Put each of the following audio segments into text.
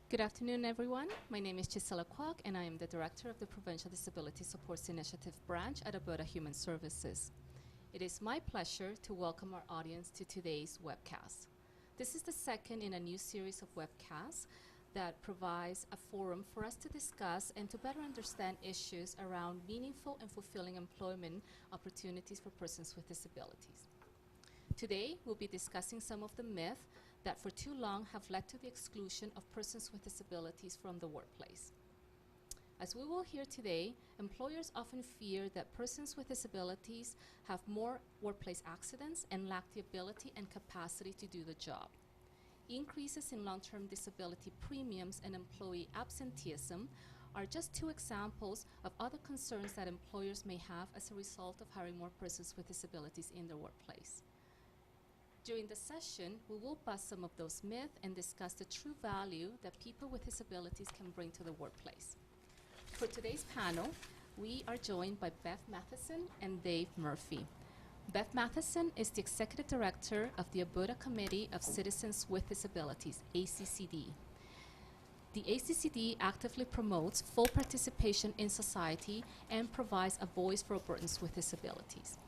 Good afternoon, everyone. My name is Gisela Kwok, and I am the Director of the Provincial Disability Supports Initiative branch at Alberta Human Services. It is my pleasure to welcome our audience to today's webcast. This is the second in a new series of webcasts that provides a forum for us to discuss and to better understand issues around meaningful and fulfilling employment opportunities for persons with disabilities. Today, we'll be discussing some of the myths that for too long have led to the exclusion of persons with disabilities from the workplace. As we will hear today, employers often fear that persons with disabilities have more workplace accidents and lack the ability and capacity to do the job. Increases in long-term disability premiums and employee absenteeism are just two examples of other concerns that employers may have as a result of hiring more persons with disabilities in their workplace. During the session, we will bust some of those myths and discuss the true value that people with disabilities can bring to the workplace. For today's panel, we are joined by Beth Matthiessen and Dave Murphy. Beth Matthiessen is the Executive Director of the Alberta Committee of Citizens with Disabilities, ACCD. The ACCD actively promotes full participation in society and provides a voice for Albertans with disabilities.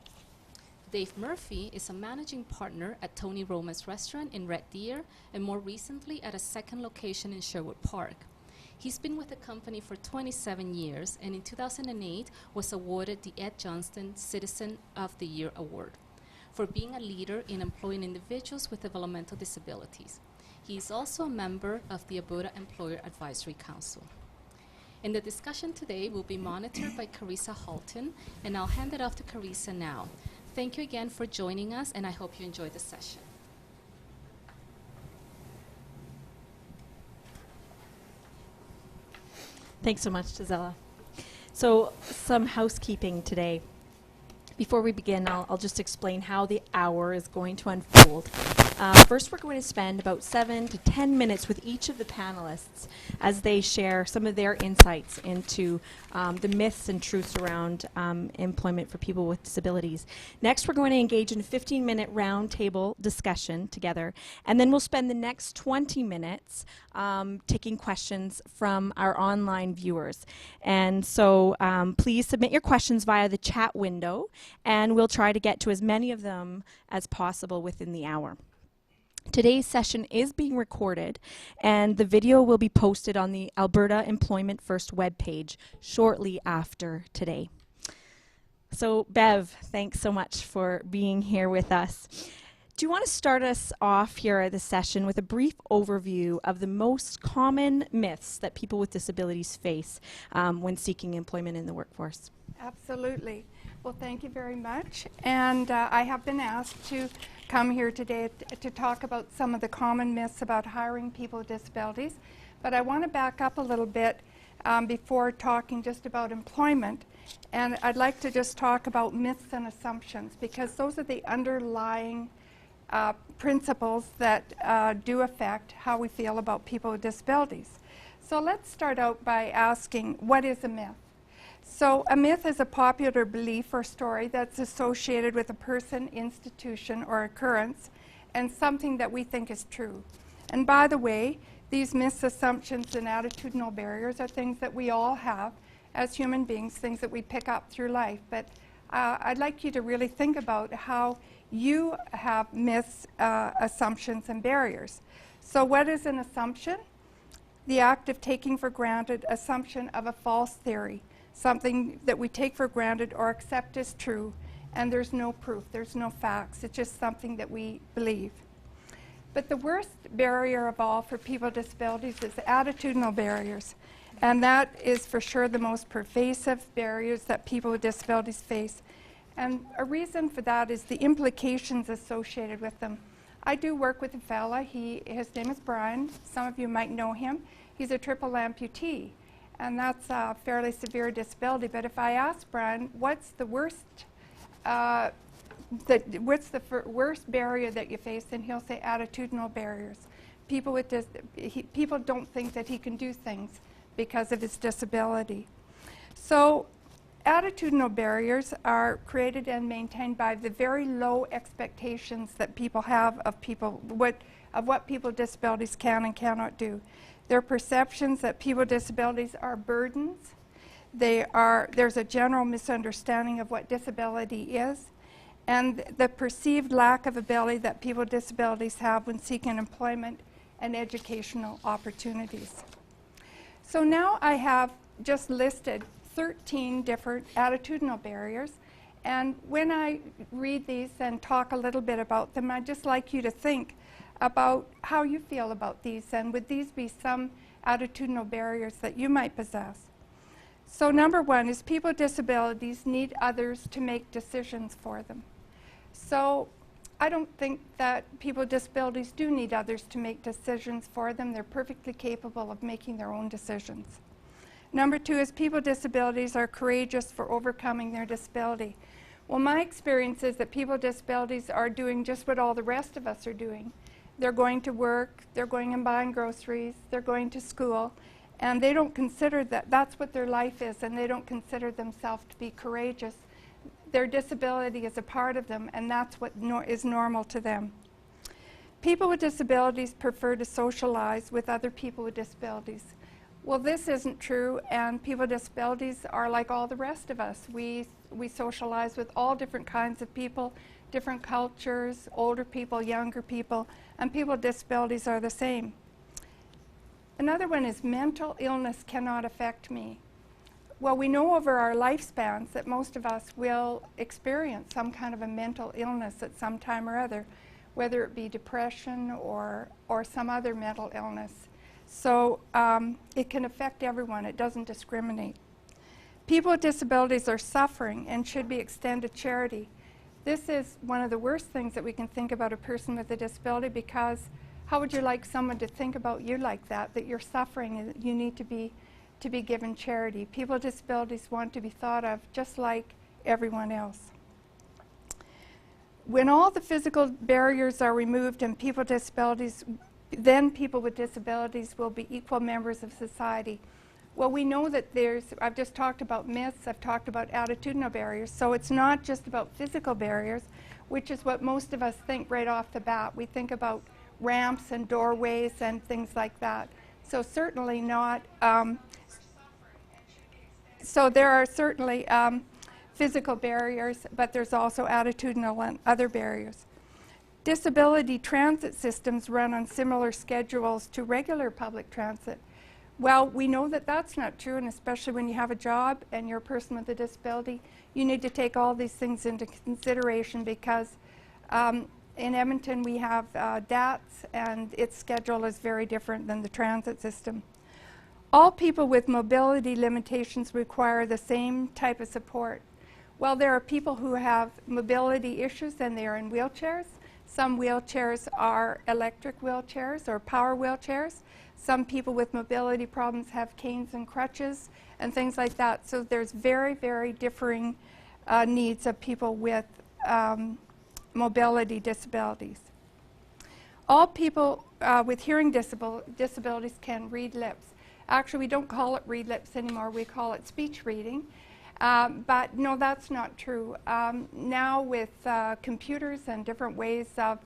Dave Murphy is a managing partner at Tony Roma's restaurant in Red Deer and more recently at a second location in Sherwood Park. He's been with the company for 27 years and in 2008 was awarded the Ed Johnston Citizen of the Year Award for being a leader in employing individuals with developmental disabilities. He is also a member of the Alberta Employer Advisory Council. And the discussion today will be monitored by Carissa Halton, and I'll hand it off to Carissa now. Thank you again for joining us, and I hope you enjoy the session. Thanks so much, Gisela. So, some housekeeping today. Before we begin, I'll just explain how the hour is going to unfold. First, we're going to spend about 7 to 10 minutes with each of the panelists as they share some of their insights into the myths and truths around employment for people with disabilities. Next, we're going to engage in a 15-minute roundtable discussion together, and then we'll spend the next 20 minutes taking questions from our online viewers. And so please submit your questions via the chat window, and we'll try to get to as many of them as possible within the hour. Today's session is being recorded, and the video will be posted on the Alberta Employment First webpage shortly after today. So, Bev, thanks so much for being here with us. Do you want to start us off here at the session with a brief overview of the most common myths that people with disabilities face when seeking employment in the workforce? Absolutely. Well, thank you very much. And I have been asked to come here today to talk about some of the common myths about hiring people with disabilities. But I want to back up a little bit before talking just about employment. And I'd like to just talk about myths and assumptions, because those are the underlying principles that do affect how we feel about people with disabilities. So let's start out by asking, what is a myth? So a myth is a popular belief or story that's associated with a person, institution, or occurrence, and something that we think is true. And by the way, these myths, assumptions, and attitudinal barriers are things that we all have as human beings, things that we pick up through life. But I'd like you to really think about how you have myths, assumptions, and barriers. So what is an assumption? The act of taking for granted assumption of a false theory, something that we take for granted or accept as true, and there's no proof, there's no facts, it's just something that we believe. But the worst barrier of all for people with disabilities is attitudinal barriers, and that is for sure the most pervasive barriers that people with disabilities face. And a reason for that is the implications associated with them. I do work with a fella, his name is Brian, some of you might know him. He's a triple amputee. And that's a fairly severe disability. But if I ask Brian, what's the worst, worst barrier that you face, then he'll say attitudinal barriers. People people don't think that he can do things because of his disability. So attitudinal barriers are created and maintained by the very low expectations that people have of what people with disabilities can and cannot do. Their perceptions that people with disabilities are burdens. There's a general misunderstanding of what disability is, and the perceived lack of ability that people with disabilities have when seeking employment and educational opportunities. So now I have just listed 13 different attitudinal barriers, and when I read these and talk a little bit about them, I'd just like you to think about how you feel about these, and would these be some attitudinal barriers that you might possess. So number one is people with disabilities need others to make decisions for them. So I don't think that people with disabilities do need others to make decisions for them. They're perfectly capable of making their own decisions. Number two is people with disabilities are courageous for overcoming their disability. Well, my experience is that people with disabilities are doing just what all the rest of us are doing. They're going to work, they're going and buying groceries, they're going to school, and they don't consider that that's what their life is, and they don't consider themselves to be courageous. Their disability is a part of them, and that's what is normal to them. People with disabilities prefer to socialize with other people with disabilities. Well, this isn't true, and people with disabilities are like all the rest of us. We socialize with all different kinds of people, different cultures, older people, younger people, and people with disabilities are the same. Another one is mental illness cannot affect me. Well, we know over our lifespans that most of us will experience some kind of a mental illness at some time or other, whether it be depression or some other mental illness. So it can affect everyone. It doesn't discriminate. People with disabilities are suffering and should be extended charity. This is one of the worst things that we can think about a person with a disability, because how would you like someone to think about you like that, that you're suffering and that you need to be given charity? People with disabilities want to be thought of just like everyone else. When all the physical barriers are removed and people with disabilities, then people with disabilities will be equal members of society. Well, we know that I've just talked about myths, I've talked about attitudinal barriers, so it's not just about physical barriers, which is what most of us think right off the bat. We think about ramps and doorways and things like that. So certainly not, so there are certainly physical barriers, but there's also attitudinal and other barriers. Disability transit systems run on similar schedules to regular public transit. Well, we know that that's not true, and especially when you have a job and you're a person with a disability, you need to take all these things into consideration, because in Edmonton we have DATS, and its schedule is very different than the transit system. All people with mobility limitations require the same type of support. Well, there are people who have mobility issues and they are in wheelchairs. Some wheelchairs are electric wheelchairs or power wheelchairs. Some people with mobility problems have canes and crutches and things like that. So there's very, very differing needs of people with mobility disabilities. All people with hearing disabilities can read lips. Actually, we don't call it read lips anymore. We call it speech reading. But no, that's not true. Now with computers and different ways of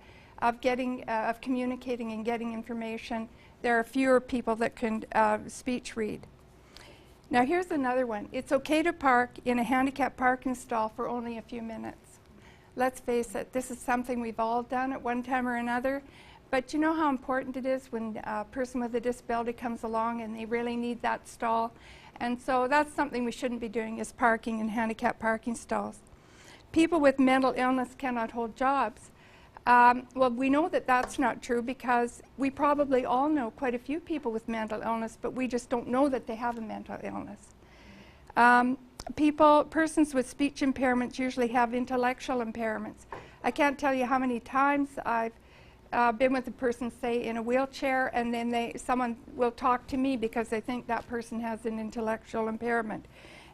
communicating and getting information, there are fewer people that can speech read. Now here's another one. It's okay to park in a handicapped parking stall for only a few minutes. Let's face it, this is something we've all done at one time or another. But you know how important it is when a person with a disability comes along and they really need that stall? And so that's something we shouldn't be doing, is parking in handicapped parking stalls. People with mental illness cannot hold jobs. Well, we know that that's not true, because we probably all know quite a few people with mental illness, but we just don't know that they have a mental illness. Persons with speech impairments usually have intellectual impairments. I can't tell you how many times I've been with a person, say, in a wheelchair, and then someone will talk to me because they think that person has an intellectual impairment.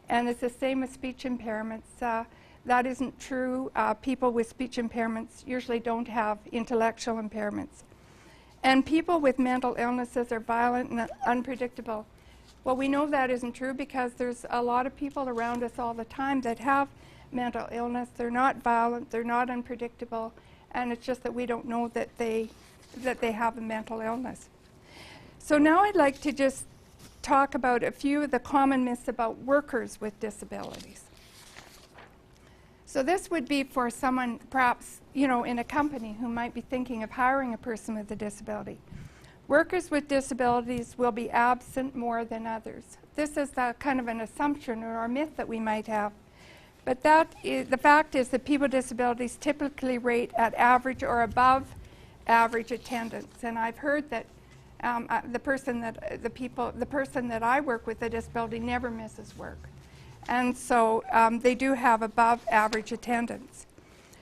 And it's the same with speech impairments. That isn't true. People with speech impairments usually don't have intellectual impairments. And people with mental illnesses are violent and unpredictable. Well, we know that isn't true, because there's a lot of people around us all the time that have mental illness. They're not violent, they're not unpredictable, and it's just that we don't know that they have a mental illness. So now I'd like to just talk about a few of the common myths about workers with disabilities. So this would be for someone perhaps, you know, in a company who might be thinking of hiring a person with a disability. Workers with disabilities will be absent more than others. This is kind of an assumption or a myth that we might have. But the fact is that people with disabilities typically rate at average or above average attendance. And I've heard that the person that I work with with a disability never misses work. And so they do have above average attendance.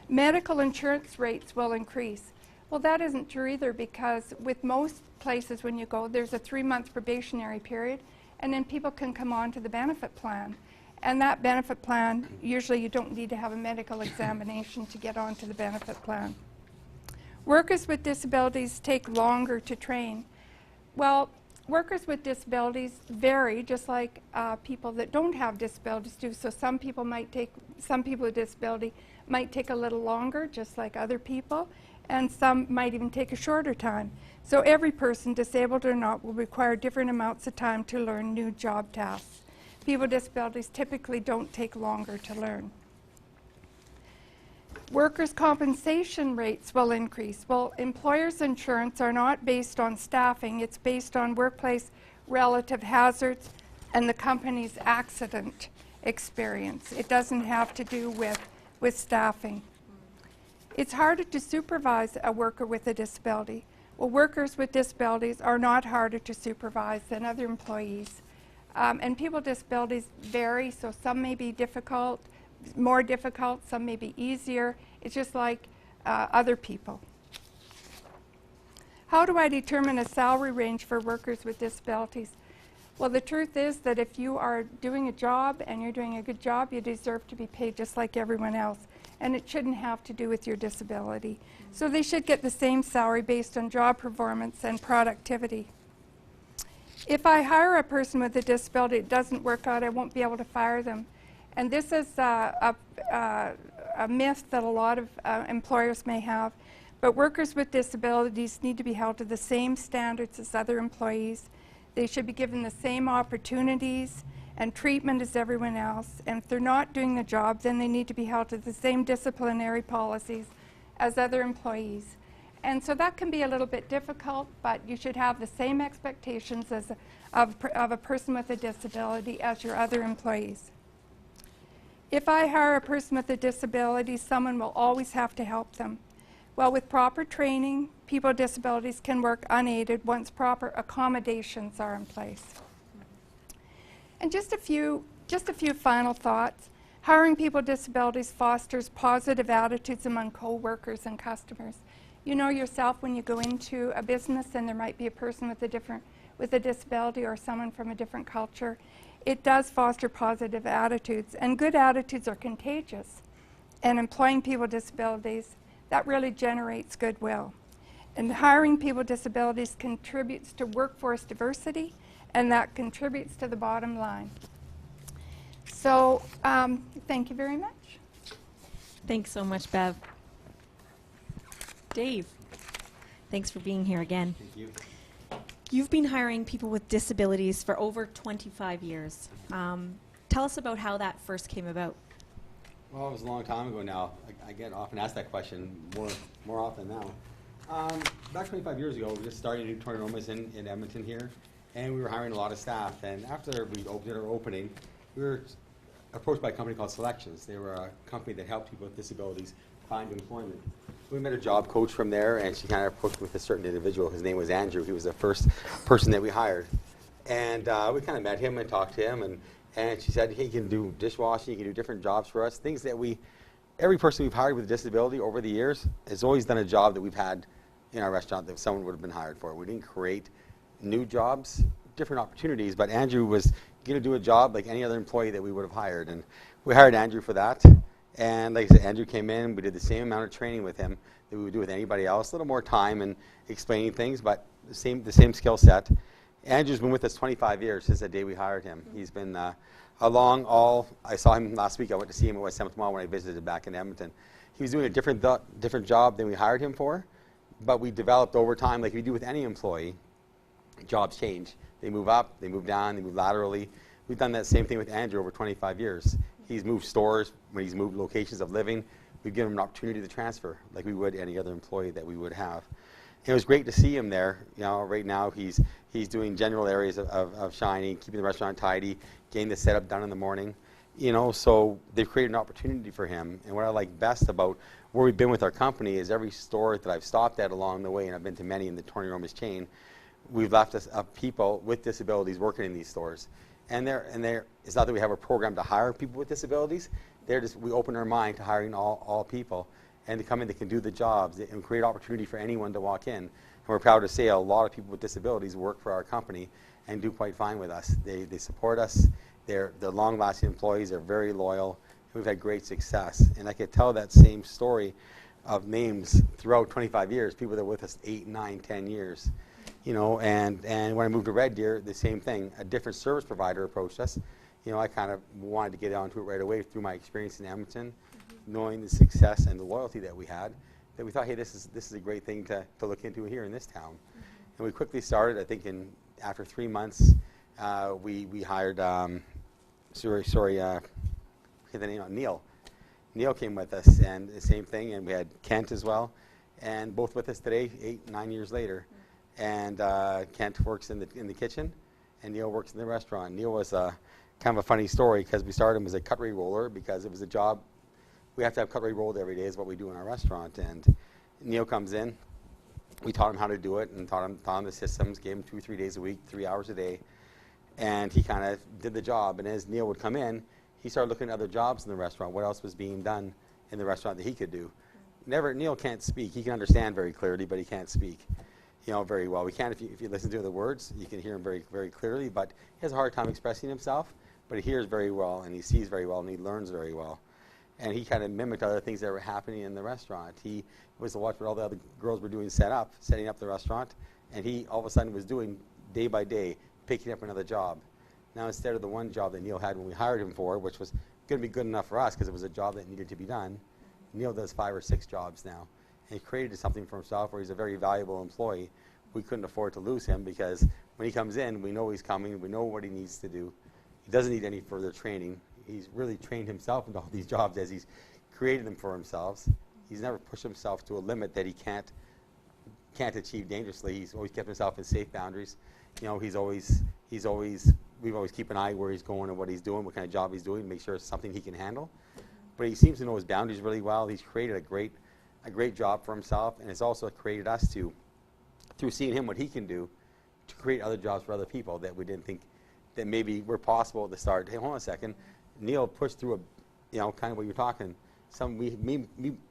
Medical insurance rates will increase. Well, that isn't true either, because with most places when you go, there's a 3-month probationary period, and then people can come on to the benefit plan. And that benefit plan, usually you don't need to have a medical examination to get onto the benefit plan. Workers with disabilities take longer to train. Well, workers with disabilities vary, just like people that don't have disabilities do. So some people with disability might take a little longer, just like other people, and some might even take a shorter time. So every person, disabled or not, will require different amounts of time to learn new job tasks. People with disabilities typically don't take longer to learn. Workers' compensation rates will increase. Well, employers' insurance are not based on staffing. It's based on workplace relative hazards and the company's accident experience. It doesn't have to do with staffing. It's harder to supervise a worker with a disability. Well, workers with disabilities are not harder to supervise than other employees. And people with disabilities vary, so some may be more difficult, some may be easier. It's just like other people. How do I determine a salary range for workers with disabilities? Well, the truth is that if you are doing a job and you're doing a good job, you deserve to be paid just like everyone else. And it shouldn't have to do with your disability. So they should get the same salary based on job performance and productivity. If I hire a person with a disability, it doesn't work out, I won't be able to fire them. And this is a myth that a lot of employers may have. But workers with disabilities need to be held to the same standards as other employees. They should be given the same opportunities and treatment as everyone else. And if they're not doing the job, then they need to be held to the same disciplinary policies as other employees. And so that can be a little bit difficult, but you should have the same expectations of a person with a disability as your other employees. If I hire a person with a disability, someone will always have to help them. Well, with proper training, people with disabilities can work unaided once proper accommodations are in place. And just a few final thoughts. Hiring people with disabilities fosters positive attitudes among co-workers and customers. You know yourself when you go into a business and there might be a person with a disability or someone from a different culture. It does foster positive attitudes, and good attitudes are contagious. And employing people with disabilities, that really generates goodwill. And hiring people with disabilities contributes to workforce diversity, and that contributes to the bottom line. So thank you very much. Thanks so much, Bev. Dave, thanks for being here again. Thank you. You've been hiring people with disabilities for over 25 years. Tell us about how that first came about. Well, it was a long time ago now. I get often asked that question more often now. Back 25 years ago, we just started a new Roma's in Edmonton here, and we were hiring a lot of staff. And after we opened our opening, we were approached by a company called Selections. They were a company that helped people with disabilities find employment. We met a job coach from there, and she kind of approached me with a certain individual. His name was Andrew. He was the first person that we hired. And we kind of met him and talked to him, and she said he can do dishwashing, he can do different jobs for us, things that every person we've hired with a disability over the years has always done a job that we've had in our restaurant that someone would have been hired for. We didn't create new jobs, different opportunities, but Andrew was going to do a job like any other employee that we would have hired. And we hired Andrew for that. And like I said, Andrew came in, we did the same amount of training with him that we would do with anybody else, a little more time and explaining things, but the same skill set. Andrew's been with us 25 years since the day we hired him. He's been I saw him last week. I went to see him at West 7th Mall when I visited back in Edmonton. He was doing a different job than we hired him for, but we developed over time, like we do with any employee. jobs change. They move up, they move down, they move laterally. We've done that same thing with Andrew over 25 years. He's moved stores, when he's moved locations of living, we've given him an opportunity to transfer like we would any other employee that we would have. It was great to see him there. You know, right now he's doing general areas of shining, keeping the restaurant tidy, getting the setup done in the morning. You know, so they've created an opportunity for him. And what I like best about where we've been with our company is every store that I've stopped at along the way, and I've been to many in the Tony Roma's chain, we've left us people with disabilities working in these stores. And it's not that we have a program to hire people with disabilities. We open our mind to hiring all people, and to come in that can do the jobs and create opportunity for anyone to walk in. And we're proud to say a lot of people with disabilities work for our company and do quite fine with us. They support us. They're long-lasting employees. They're very loyal. And we've had great success. And I could tell that same story of names throughout 25 years, people that are with us 8, 9, 10 years. You know, and when I moved to Red Deer, the same thing. A different service provider approached us. You know, I kind of wanted to get onto it right away through my experience in Edmonton, knowing the success and the loyalty that we had, that we thought, hey, this is a great thing to look into here in this town. And we quickly started. I think after 3 months, we hired Neil. Neil came with us, and the same thing. And we had Kent as well, and both with us today, 8, 9 years later. And Kent works in the kitchen, and Neil works in the restaurant. Neil was kind of a funny story because we started him as a cutlery roller because it was a job. We have to have cutlery rolled every day is what we do in our restaurant. And Neil comes in. We taught him how to do it and taught him the systems, gave him 2 or 3 days a week, 3 hours a day. And he kind of did the job. And as Neil would come in, he started looking at other jobs in the restaurant, what else was being done in the restaurant that he could do. Neil can't speak. He can understand very clearly, but he can't speak, you know, very well. We can if you listen to the words, you can hear him very, very clearly, but he has a hard time expressing himself, but he hears very well, and he sees very well, and he learns very well. And he kind of mimicked other things that were happening in the restaurant. He was to watch what all the other girls were doing setting up the restaurant, and he all of a sudden was doing day by day, picking up another job. Now instead of the one job that Neil had when we hired him for, which was going to be good enough for us because it was a job that needed to be done, Neil does 5 or 6 jobs now. And he created something for himself where he's a very valuable employee. We couldn't afford to lose him because when he comes in, we know he's coming, we know what he needs to do. He doesn't need any further training. He's really trained himself into all these jobs as he's created them for himself. He's never pushed himself to a limit that he can't achieve dangerously. He's always kept himself in safe boundaries. You know, we've always keep an eye where he's going and what he's doing, what kind of job he's doing, make sure it's something he can handle. But he seems to know his boundaries really well. He's created a great job for himself, and it's also created us to, through seeing him what he can do, to create other jobs for other people that we didn't think that maybe were possible at the start. Hey, hold on a second. Neil pushed through kind of what you're talking. We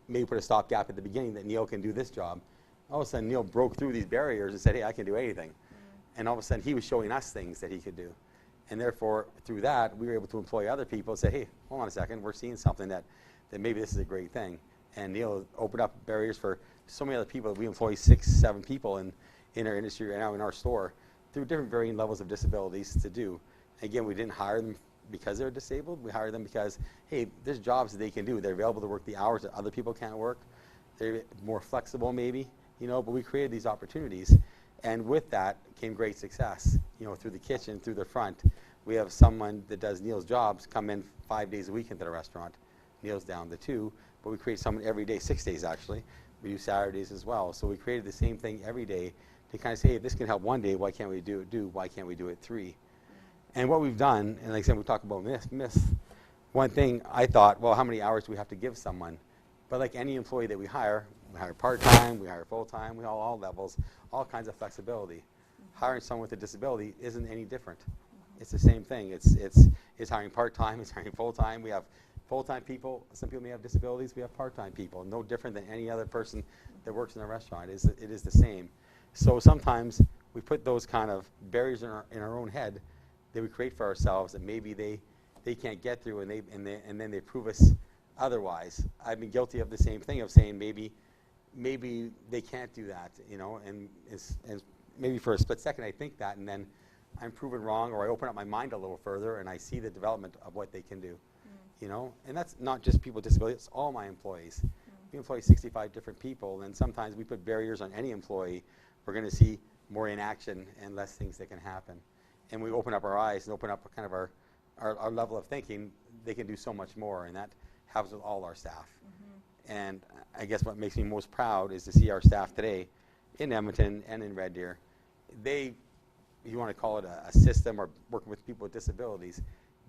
maybe put a stopgap at the beginning that Neil can do this job. All of a sudden, Neil broke through these barriers and said, hey, I can do anything. And all of a sudden, he was showing us things that he could do. And therefore, through that, we were able to employ other people and say, hey, hold on a second, we're seeing something that maybe this is a great thing. And Neil opened up barriers for so many other people. We employ 6, 7 people in our industry right now in our store through different varying levels of disabilities to do. Again, we didn't hire them because they're disabled. We hired them because, hey, there's jobs that they can do. They're available to work the hours that other people can't work. They're more flexible maybe, but we created these opportunities. And with that came great success, through the kitchen, through the front. We have someone that does Neil's jobs come in 5 days a week into the restaurant. Neil's down to 2, but we create someone every day, 6 days actually. We do Saturdays as well. So we created the same thing every day to kind of say, hey, if this can help one day, why can't we do it? Why can't we do it 3? And what we've done, and like I said, we talk about myths. One thing I thought, well, how many hours do we have to give someone? But like any employee that we hire part-time, we hire full-time, we hire all levels, all kinds of flexibility. Hiring someone with a disability isn't any different. It's the same thing. It's hiring part-time, it's hiring full-time. We have full-time people. Some people may have disabilities. We have part-time people. No different than any other person that works in a restaurant. It is the same. So sometimes we put those kind of barriers in our own head that we create for ourselves that maybe they can't get through, and then they prove us otherwise. I've been guilty of the same thing, of saying maybe they can't do that, and maybe for a split second I think that, and then I'm proven wrong, or I open up my mind a little further and I see the development of what they can do, and that's not just people with disabilities, it's all my employees. We employ 65 different people, and sometimes we put barriers on any employee. We're going to see more inaction and less things that can happen. And we open up our eyes and open up kind of our level of thinking, they can do so much more, and that happens with all our staff. And I guess what makes me most proud is to see our staff today in Edmonton and in Red Deer. They, you want to call it a system or working with people with disabilities,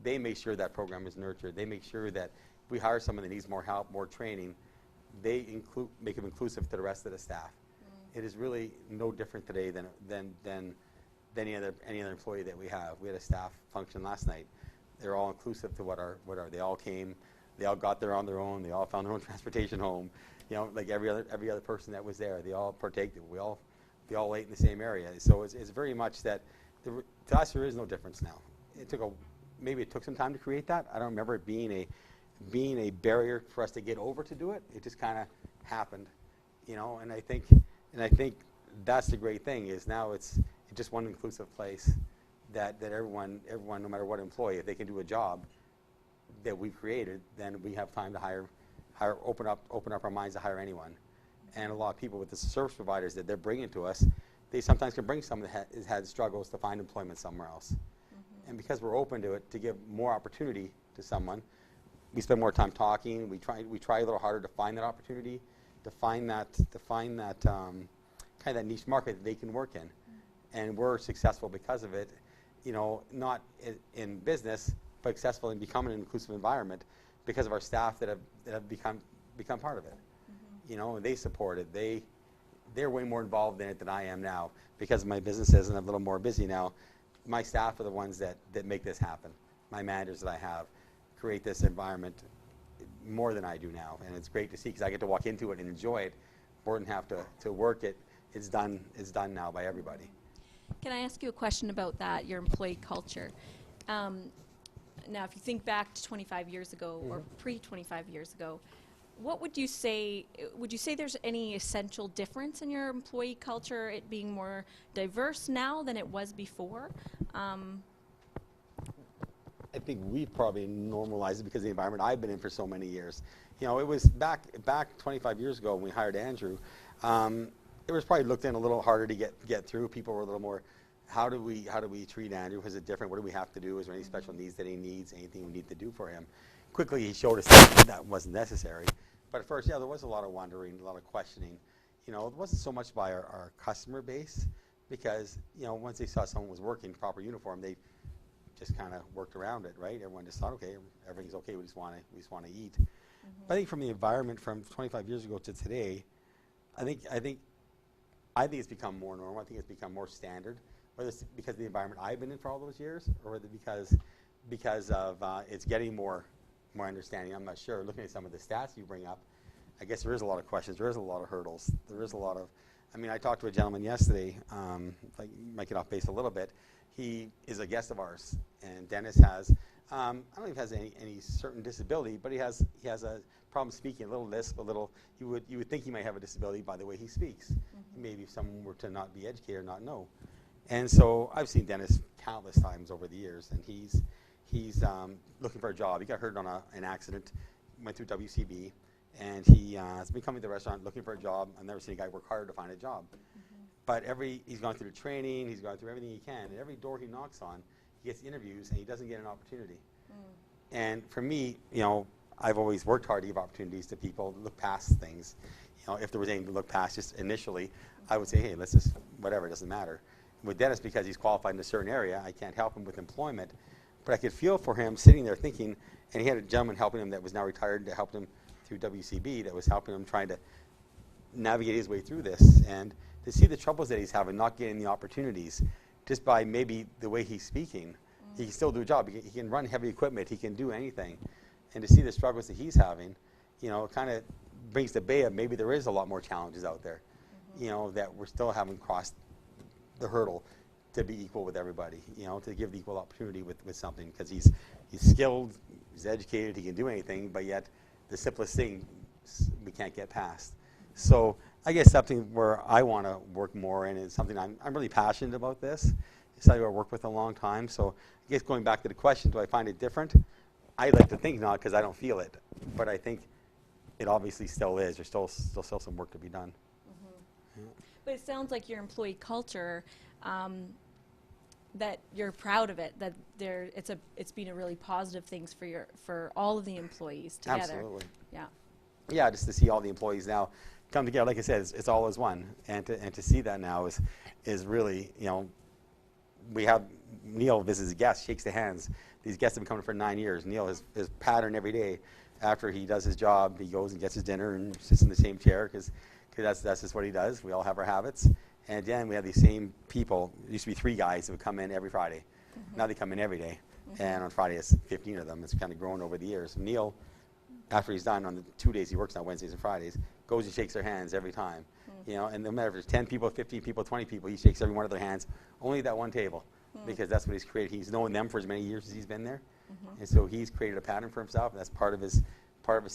they make sure that program is nurtured. They make sure that if we hire someone that needs more help, more training, they make them inclusive to the rest of the staff. It is really no different today than any other employee that we have. We had a staff function last night. They're all inclusive to what are they all came, they all got there on their own, they all found their own transportation home. You know, like every other person that was there, they all partaked. We all ate in the same area. So it's very much that to us there is no difference now. Maybe it took some time to create that. I don't remember it being a barrier for us to get over to do it. It just kind of happened, you know. And I think that's the great thing is now it's just one inclusive place that everyone, no matter what employee, if they can do a job that we've created, then we have time to open up our minds to hire anyone. And a lot of people with the service providers that they're bringing to us, they sometimes can bring someone that has had struggles to find employment somewhere else. And because we're open to it, to give more opportunity to someone, we spend more time talking. We try a little harder to find that opportunity, to find that kind of that niche market that they can work in. And we're successful because of it, you know, not in business, but successful in becoming an inclusive environment because of our staff that have become part of it. You know, and they support it. They're way more involved in it than I am now because of my businesses, and I'm a little more busy now. My staff are the ones that make this happen. My managers that I have create this environment more than I do now, and it's great to see because I get to walk into it and enjoy it more than have to work it. It's done now by everybody. Can I ask you a question about that, your employee culture? Now, if you think back to 25 years ago or pre-25 years ago, what would you say? Would you say there's any essential difference in your employee culture, it being more diverse now than it was before? I think we've probably normalized it because of the environment I've been in for so many years. You know, it was back 25 years ago when we hired Andrew. It was probably looked in a little harder to get through. People were a little more, how do we treat Andrew? Was it different? What do we have to do? Is there any special needs that he needs? Anything we need to do for him? Quickly, he showed us that wasn't necessary. But at first, yeah, there was a lot of wondering, a lot of questioning. You know, it wasn't so much by our customer base because, you know, once they saw someone was working proper uniform, they just kind of worked around it, right? Everyone just thought, okay, everything's okay. We just want to eat. But I think from the environment from 25 years ago to today, I think it's become more normal. I think it's become more standard. Whether it's because of the environment I've been in for all those years, or whether because of it's getting more understanding. I'm not sure. Looking at some of the stats you bring up, I guess there is a lot of questions. There is a lot of hurdles. There is a lot of. I mean, I talked to a gentleman yesterday. Like, might get off base a little bit. He is a guest of ours, and Dennis has. I don't know if he has any certain disability, but he has a problem speaking, a little lisp, a little. You would think he might have a disability by the way he speaks. Maybe if someone were to not be educated or not know. And so I've seen Dennis countless times over the years, and he's looking for a job. He got hurt on an accident, went through WCB, and he's been coming to the restaurant looking for a job. I've never seen a guy work hard to find a job. But he's gone through the training, he's gone through everything he can, and every door he knocks on, he gets interviews, and he doesn't get an opportunity. And for me, you know, I've always worked hard to give opportunities to people, look past things. You know, if there was anything to look past just initially, I would say, hey, let's just, whatever, it doesn't matter. With Dennis, because he's qualified in a certain area, I can't help him with employment. But I could feel for him sitting there thinking, and he had a gentleman helping him that was now retired to help him through WCB that was helping him trying to navigate his way through this. And to see the troubles that he's having, not getting the opportunities, just by maybe the way he's speaking, he can still do a job. He can run heavy equipment. He can do anything. And to see the struggles that he's having, you know, it kind of brings the bay of maybe there is a lot more challenges out there, you know, that we're still haven't crossed the hurdle to be equal with everybody, you know, to give the equal opportunity with something, because he's skilled, he's educated, he can do anything, but yet the simplest thing we can't get past. So I guess something where I want to work more in is something I'm really passionate about this. It's something I've worked with a long time. So I guess going back to the question, do I find it different? I like to think not, because I don't feel it, but I think it obviously still is. There's still some work to be done. Yeah. But it sounds like your employee culture, that you're proud of it, that it's been a really positive things for all of the employees together. Absolutely. Yeah. Yeah, just to see all the employees now come together, like I said, it's all as one, and to see that now is really, you know, we have Neil visits guests, shakes their hands. These guests have been coming for 9 years. Neil his pattern every day after he does his job, he goes and gets his dinner and sits in the same chair because that's just what he does. We all have our habits. And again, we have these same people. It used to be 3 guys that would come in every Friday. Now they come in every day. And on Friday, it's 15 of them. It's kind of grown over the years. Neil, after he's done on the 2 days he works now, Wednesdays and Fridays, goes and shakes their hands every time. You know, and no matter if it's 10 people, 15 people, 20 people, he shakes every one of their hands, only at that one table, because that's what he's created. He's known them for as many years as he's been there. And so he's created a pattern for himself, and that's part of his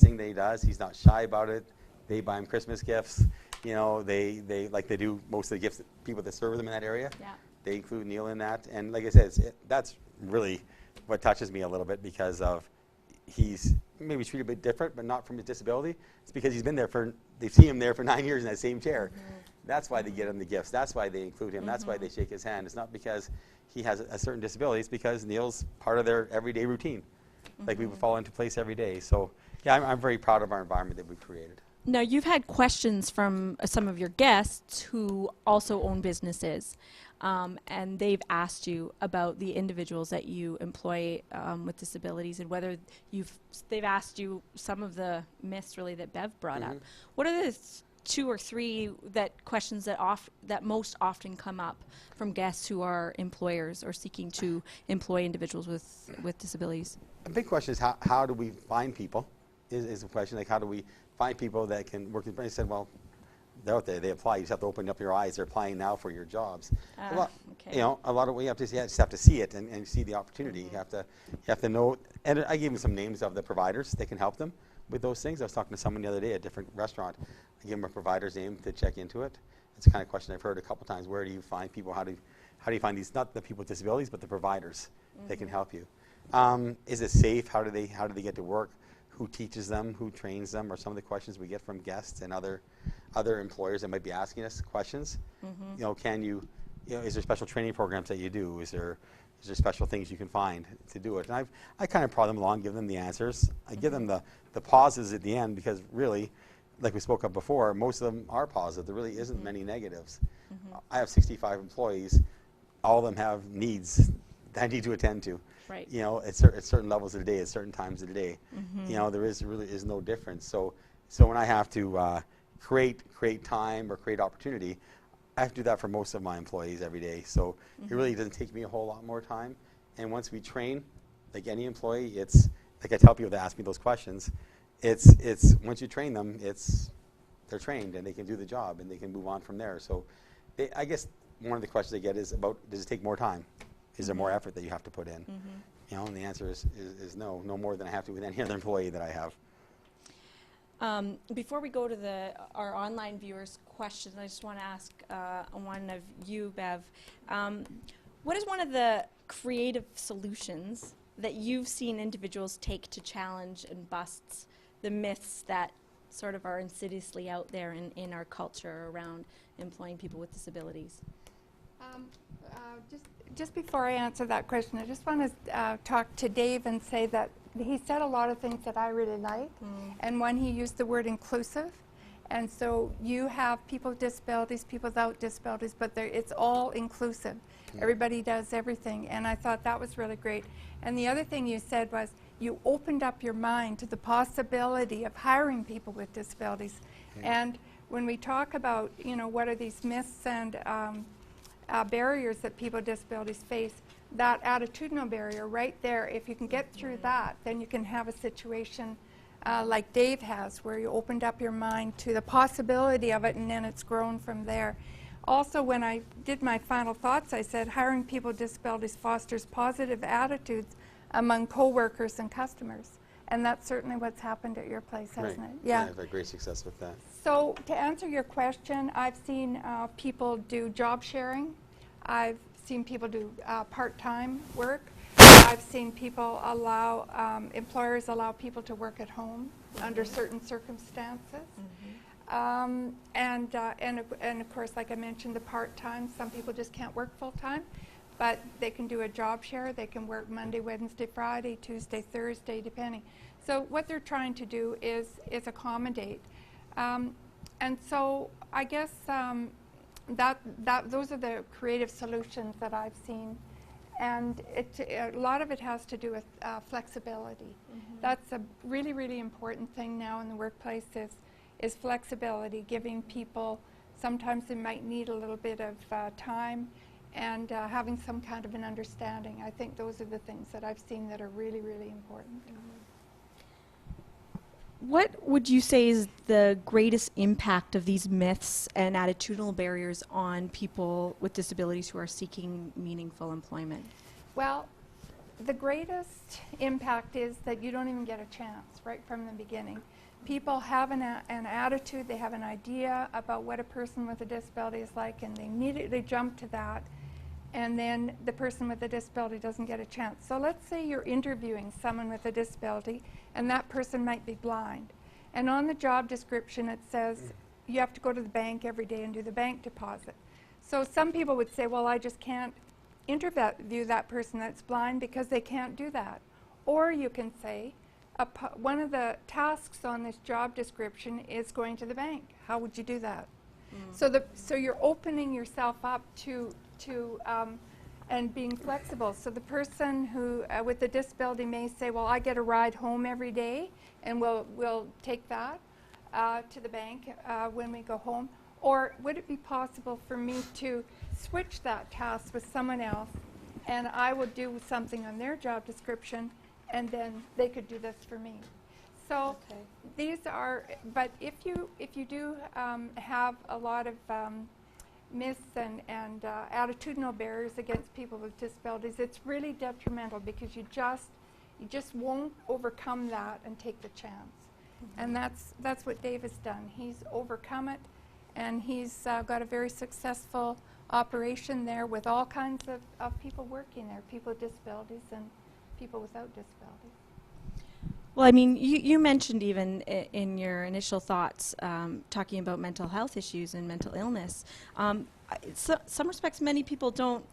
thing that he does. He's not shy about it. They buy him Christmas gifts. You know, they like they do most of the gifts that people that serve them in that area. Yeah. They include Neil in that. And like I said, that's really what touches me a little bit, because of he's maybe treated a bit different, but not from his disability. It's because he's been there they've seen him there for 9 years in that same chair. That's why they get him the gifts. That's why they include him. That's why they shake his hand. It's not because he has a certain disability. It's because Neil's part of their everyday routine. Like we would fall into place every day. So yeah, I'm very proud of our environment that we've created. Now, you've had questions from some of your guests who also own businesses, and they've asked you about the individuals that you employ with disabilities, and whether they've asked you some of the myths really that Bev brought up. What are the 2 or 3 questions that most often come up from guests who are employers or seeking to employ individuals with disabilities? A big question is how do we find people? Is a question, like how do we find people that can work with. I said, well, they're out there. They apply. You just have to open up your eyes. They're applying now for your jobs. Okay. You know, a lot of what you have to see, you just have to see it and see the opportunity. You have to know. And I gave them some names of the providers that can help them with those things. I was talking to someone the other day at a different restaurant. I gave them a provider's name to check into it. It's the kind of question I've heard a couple times. Where do you find people? How do you find these? Not the people with disabilities, but the providers that can help you. Is it safe? How do they get to work? Who teaches them? Who trains them? Are some of the questions we get from guests and other employers that might be asking us questions. You know, is there special training programs that you do? Is there special things you can find to do it? And I kind of prod them along, give them the answers. I give them the pauses at the end, because really, like we spoke of before, most of them are positive. There really isn't many negatives. I have 65 employees. All of them have needs that I need to attend to. Right. You know, at certain levels of the day, at certain times of the day. You know, there really is no difference. So when I have to create time or create opportunity, I have to do that for most of my employees every day. So it really doesn't take me a whole lot more time. And once we train, like any employee, it's like I tell people that ask me those questions. It's once you train them, they're trained and they can do the job and they can move on from there. So I guess one of the questions I get is about, does it take more time? Is there more effort that you have to put in? You know, and the answer is no more than I have to with any other employee that I have. Before we go to our online viewers' questions, I just want to ask one of you, Bev. What is one of the creative solutions that you've seen individuals take to challenge and bust the myths that sort of are insidiously out there in our culture around employing people with disabilities? Just before I answer that question, I just want to talk to Dave and say that he said a lot of things that I really like, and one, he used the word inclusive, and so you have people with disabilities, people without disabilities, but it's all inclusive. Everybody does everything, and I thought that was really great. And the other thing you said was you opened up your mind to the possibility of hiring people with disabilities. And when we talk about, you know, what are these myths and barriers that people with disabilities face, that attitudinal barrier right there, if you can get through that, then you can have a situation like Dave has, where you opened up your mind to the possibility of it, and then it's grown from there. Also, when I did my final thoughts, I said hiring people with disabilities fosters positive attitudes among coworkers and customers. And that's certainly what's happened at your place, hasn't it? Yeah, I've had great success with that. So to answer your question, I've seen people do job sharing. I've seen people do part-time work. I've seen people employers allow people to work at home under certain circumstances. And of course, like I mentioned, the part-time, some people just can't work full-time, but they can do a job share. They can work Monday, Wednesday, Friday, Tuesday, Thursday, depending. So what they're trying to do is accommodate. And so I guess those are the creative solutions that I've seen. And a lot of it has to do with flexibility. That's a really, really important thing now in the workplace is flexibility, giving people, sometimes they might need a little bit of time, and having some kind of an understanding. I think those are the things that I've seen that are really, really important. What would you say is the greatest impact of these myths and attitudinal barriers on people with disabilities who are seeking meaningful employment? Well, the greatest impact is that you don't even get a chance right from the beginning. People have an attitude, they have an idea about what a person with a disability is like, and they immediately jump to that, and then the person with a disability doesn't get a chance. So let's say you're interviewing someone with a disability, and that person might be blind. And on the job description it says you have to go to the bank every day and do the bank deposit. So some people would say, well, I just can't interview that person that's blind because they can't do that. Or you can say, one of the tasks on this job description is going to the bank. How would you do that? So you're opening yourself up to and being flexible. So the person who with the disability may say, well, I get a ride home every day, and we'll take that to the bank when we go home. Or would it be possible for me to switch that task with someone else, and I would do something on their job description, and then they could do this for me? So these are, but if you do have a lot of myths and attitudinal barriers against people with disabilities, it's really detrimental, because you just won't overcome that and take the chance. And that's what Dave has done. He's overcome it, and he's got a very successful operation there with all kinds of people working there, people with disabilities and people without disabilities. Well, I mean, you mentioned even in your initial thoughts, talking about mental health issues and mental illness. Some respects, many people don't.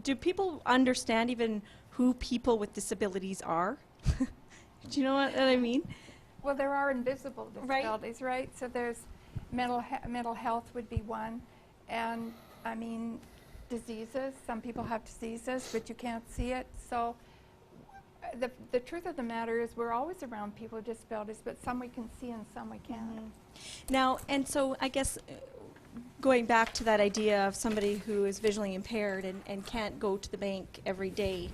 Do people understand even who people with disabilities are? Do you know what I mean? Well, there are invisible disabilities, right? So there's mental health would be one, and I mean, diseases. Some people have diseases, but you can't see it. So the truth of the matter is we're always around people with disabilities, but some we can see and some we can't. Now, and so I guess going back to that idea of somebody who is visually impaired and can't go to the bank every day,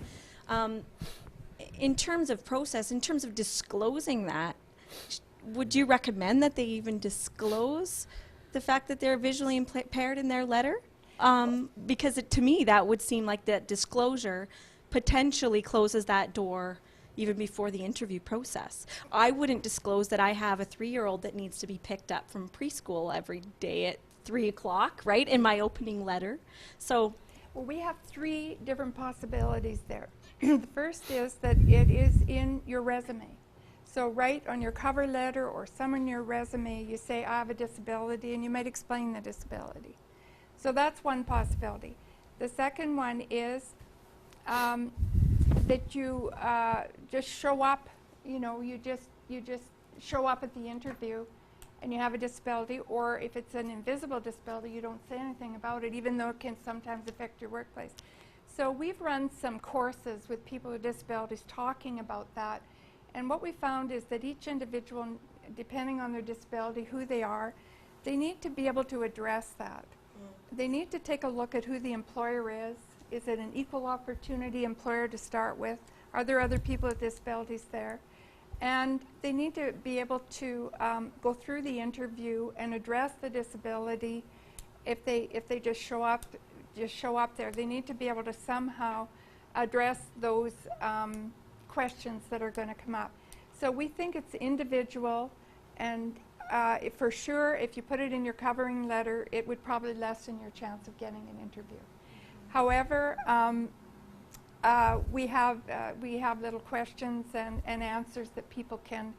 in terms of process, in terms of disclosing that, would you recommend that they even disclose the fact that they're visually impaired in their letter? Because to me, that would seem like that disclosure potentially closes that door even before the interview process. I wouldn't disclose that I have a 3-year-old that needs to be picked up from preschool every day at 3 o'clock, right, in my opening letter. So, well, we have 3 different possibilities there. The first is that it is in your resume. So write on your cover letter or some in your resume, you say, I have a disability, and you might explain the disability. So that's one possibility. The second one is that you just show up, you know, you just show up at the interview and you have a disability, or if it's an invisible disability, you don't say anything about it, even though it can sometimes affect your workplace. So we've run some courses with people with disabilities talking about that, and what we found is that each individual, depending on their disability, who they are, they need to be able to address that. They need to take a look at who the employer is. Is it an equal opportunity employer to start with? Are there other people with disabilities there? And they need to be able to go through the interview and address the disability. If they just show up there, they need to be able to somehow address those questions that are going to come up. So we think it's individual, and for sure, if you put it in your covering letter, it would probably lessen your chance of getting an interview. However, we have little questions and answers that people can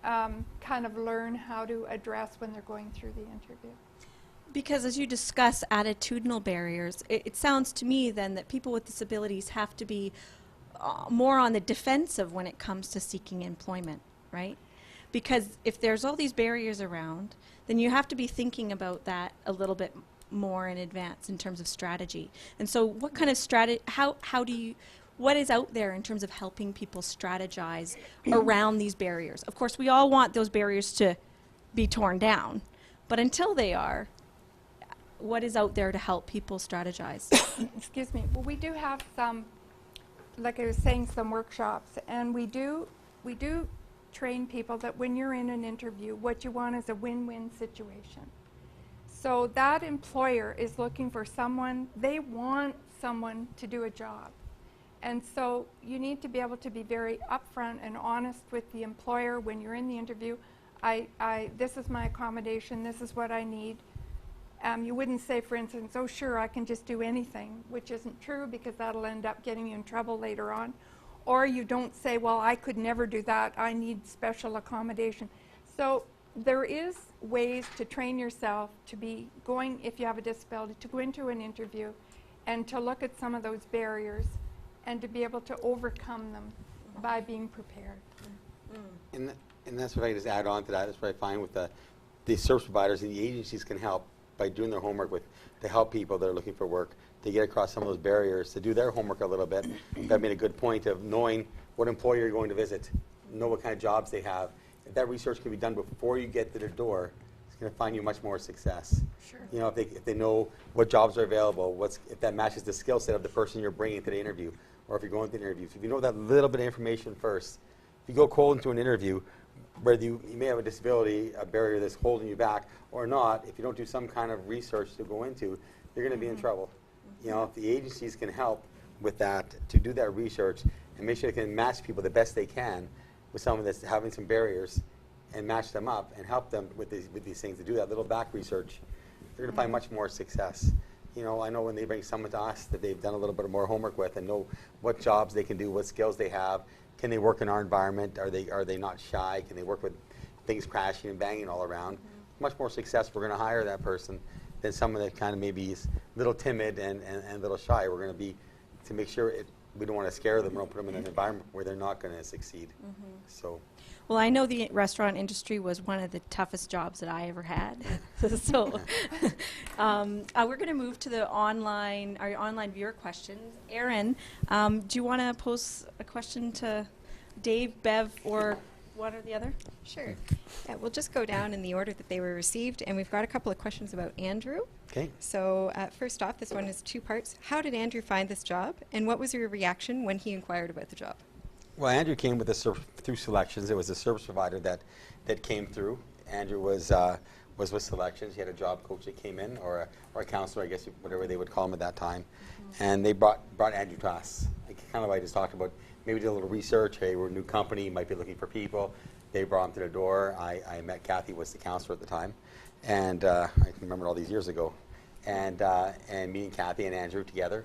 kind of learn how to address when they're going through the interview. Because as you discuss attitudinal barriers, it sounds to me then that people with disabilities have to be more on the defensive when it comes to seeking employment, right? Because if there's all these barriers around, then you have to be thinking about that a little bit more in advance in terms of strategy. And so what kind of strategy, what is out there in terms of helping people strategize around these barriers? Of course, we all want those barriers to be torn down, but until they are, what is out there to help people strategize? Excuse me. Well, we do have some, like I was saying, some workshops, and we do train people that when you're in an interview, what you want is a win-win situation. So that employer is looking for someone, they want someone to do a job. And so you need to be able to be very upfront and honest with the employer when you're in the interview. This is my accommodation, this is what I need. You wouldn't say, for instance, oh sure, I can just do anything, which isn't true because that'll end up getting you in trouble later on. Or you don't say, well, I could never do that, I need special accommodation. So there is ways to train yourself to be going, if you have a disability, to go into an interview and to look at some of those barriers and to be able to overcome them by being prepared. And that's what I just add on to that. That's what I find with the service providers and the agencies can help by doing their homework to help people that are looking for work to get across some of those barriers, to do their homework a little bit. That made a good point of knowing what employer you're going to visit, know what kind of jobs they have. If that research can be done before you get to their door, it's going to find you much more success. Sure. You know, if they know what jobs are available, if that matches the skill set of the person you're bringing to the interview, or if you're going to the interview. So if you know that little bit of information first, if you go cold into an interview, whether you may have a disability, a barrier that's holding you back or not, if you don't do some kind of research to go into, you're going to be in trouble. You know, if the agencies can help with that, to do that research and make sure they can match people the best they can with someone that's having some barriers and match them up and help them with these things, to do that little back research, they're going to find much more success. You know, I know when they bring someone to us that they've done a little bit more homework with and know what jobs they can do, what skills they have. Can they work in our environment? Are they not shy? Can they work with things crashing and banging all around? Much more success we're going to hire that person than someone that kind of maybe is a little timid and a little shy. We're going to be, to make sure we don't want to scare them. We don't put them in an environment where they're not going to succeed. So. Well, I know the restaurant industry was one of the toughest jobs that I ever had. So we're going to move to our online viewer questions. Erin, do you want to pose a question to Dave, Bev, or one or the other? Sure. Yeah, we'll just go down in the order that they were received, and we've got a couple of questions about Andrew. Okay. So first off, this one is 2 parts. How did Andrew find this job, and what was your reaction when he inquired about the job? Well, Andrew came with through selections. It was a service provider that came through. Andrew was with selections. He had a job coach that came in, or a counselor, I guess, whatever they would call him at that time. And they brought Andrew to us. Like, kind of like I just talked about, maybe did a little research. Hey, we're a new company, might be looking for people. They brought him to the door. I met Kathy, was the counselor at the time, and I can remember all these years ago. And meeting Kathy and Andrew together.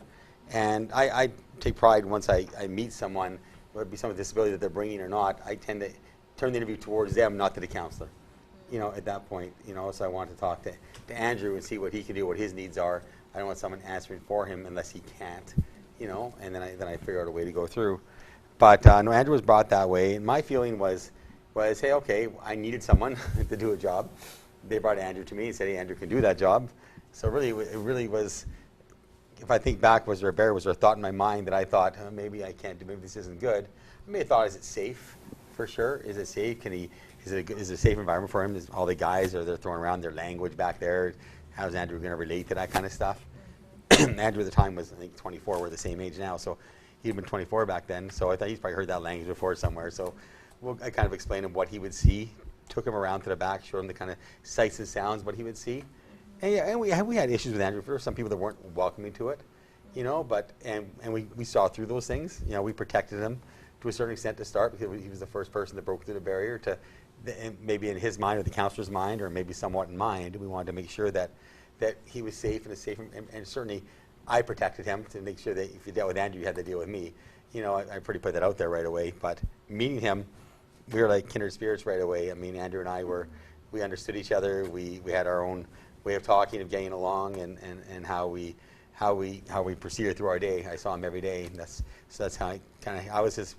And I take pride once I meet someone, whether it be someone with disability that they're bringing or not, I tend to turn the interview towards them, not to the counselor. You know, at that point, you know, so I want to talk to Andrew and see what he can do, what his needs are. I don't want someone answering for him unless he can't, you know, and then I figure out a way to go through. But no, Andrew was brought that way, and my feeling was, hey, okay, I needed someone to do a job. They brought Andrew to me and said, hey, Andrew can do that job. So really, it really was, if I think back, was there a thought in my mind that I thought, oh, maybe I can't do, maybe this isn't good. I may have thought, is it safe? For sure. Is it safe? Is it a safe environment for him? Is all the guys they're throwing around their language back there? How's Andrew going to relate to that kind of stuff? Andrew at the time was, I think, 24. We're the same age now, so he'd been 24 back then. So I thought he's probably heard that language before somewhere. So I kind of explained him what he would see, took him around to the back, showed him the kind of sights and sounds, what he would see. And we had issues with Andrew. There were some people that weren't welcoming to it, you know. But we saw through those things. You know, we protected him to a certain extent to start, because he was the first person that broke through the barrier. Maybe in his mind or the counselor's mind, or maybe somewhat in mind, we wanted to make sure that he was safe and certainly I protected him to make sure that if you dealt with Andrew, you had to deal with me. You know, I pretty put that out there right away. But meeting him, we were like kindred spirits right away. I mean, Andrew and I we understood each other. We had our own way of talking, of getting along, and how we proceeded through our day. I saw him every day, and that's how I was his.